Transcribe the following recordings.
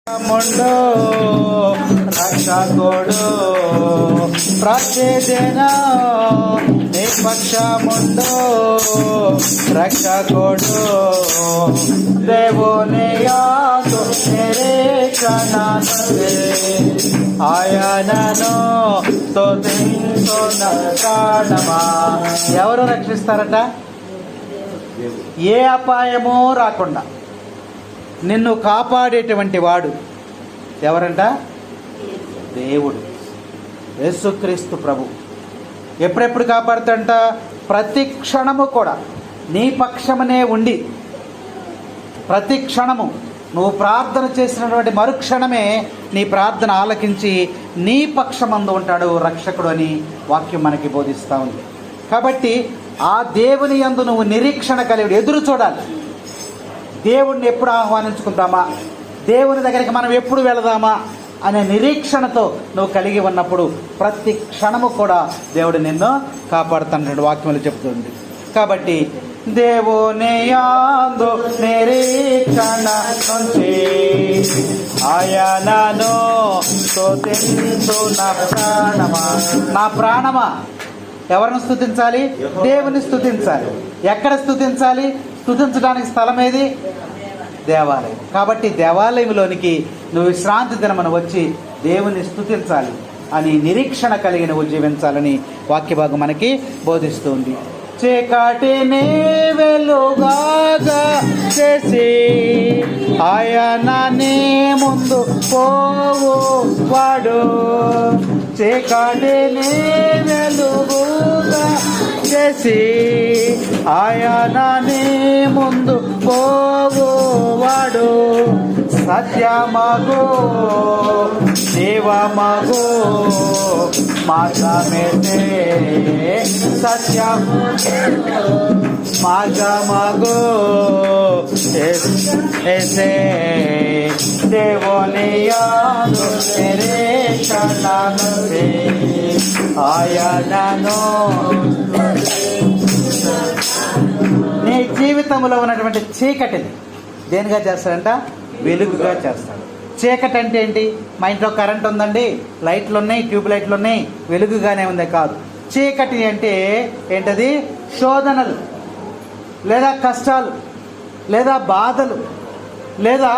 ముండు రక్షకుడు ప్రతిదిన నీ పక్షముండు రక్షకుడు దేవుని యందు నిరీక్షణ ఆయనను స్తుతించున కారణమా. ఎవరు రక్షిస్తారట? ఏ అపాయమో రాకుండా నిన్ను కాపాడేటువంటి వాడు ఎవరంట? దేవుడు, యేసుక్రీస్తు ప్రభు. ఎప్పుడెప్పుడు కాపాడుతాడంట? ప్రతి క్షణము కూడా నీ పక్షమనే ఉండి, ప్రతి క్షణము నువ్వు ప్రార్థన చేసినటువంటి మరుక్షణమే నీ ప్రార్థన ఆలకించి నీ పక్షమందు ఉంటాడు రక్షకుడు అని వాక్యం మనకి బోధిస్తూ ఉంది. కాబట్టి ఆ దేవుని యందు నువ్వు నిరీక్షణ కలిగి ఎదురు చూడాలి. దేవుణ్ణి ఎప్పుడు ఆహ్వానించుకుందామా, దేవుని దగ్గరికి మనం ఎప్పుడు వెళదామా అనే నిరీక్షణతో నువ్వు కలిగి ఉన్నప్పుడు ప్రతి క్షణము కూడా దేవుడు నిన్ను కాపాడుతున్నటువంటి వాక్యములు చెప్తుంది. కాబట్టి దేవుని యందు నిరీక్షణ నుంచి ఆయనను స్తుతించు నా ప్రాణమా. నా ప్రాణమా ఎవరిని స్తుతించాలి? దేవుని స్తుతించాలి. ఎక్కడ స్తుతించాలి? స్తుతించడానికి స్థలం ఏది? దేవాలయం. కాబట్టి దేవాలయంలోనికి నువ్వు విశ్రాంతి దినమున వచ్చి దేవుని స్తుతించాలి అని నిరీక్షణ కలిగి నువ్వు జీవించాలని వాక్యభాగం మనకి బోధిస్తుంది. చీకటిని వెలుగాగా చేసి ఆయన నీ ముందు పోవు వాడు, చీకటిని వెలుగుగా చేసి ఆయన నీ ముందు పోవు వాడు, సత్యమగు జీవమగు మార్గమేతే, సత్యము మార్గమగు ఏసే దేవుని యందు నిరీక్షణ నుంచి ఆయనను. నీ జీవితంలో ఉన్నటువంటి చీకటిని దేనిగా చేస్తాడంట? వెలుగుగా చేస్తాడు. చీకటి అంటే ఏంటి? మా ఇంట్లో కరెంట్ ఉందండి, లైట్లు ఉన్నాయి, ట్యూబ్ లైట్లు ఉన్నాయి, వెలుగుగానే ఉంది కాదు. చీకటి అంటే ఏంటది? శోధనలు, లేదా కష్టాలు, లేదా బాధలు, లేదా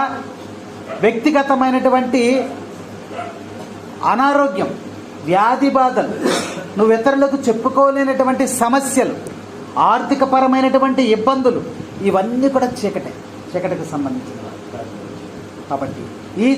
వ్యక్తిగతమైనటువంటి అనారోగ్యం, వ్యాధి బాధలు, నువ్వు ఇతరులకు చెప్పుకోలేనటువంటి సమస్యలు, ఆర్థికపరమైనటువంటి ఇబ్బందులు, ఇవన్నీ కూడా చీకటికి సంబంధించినవి. కాబట్టి ఈ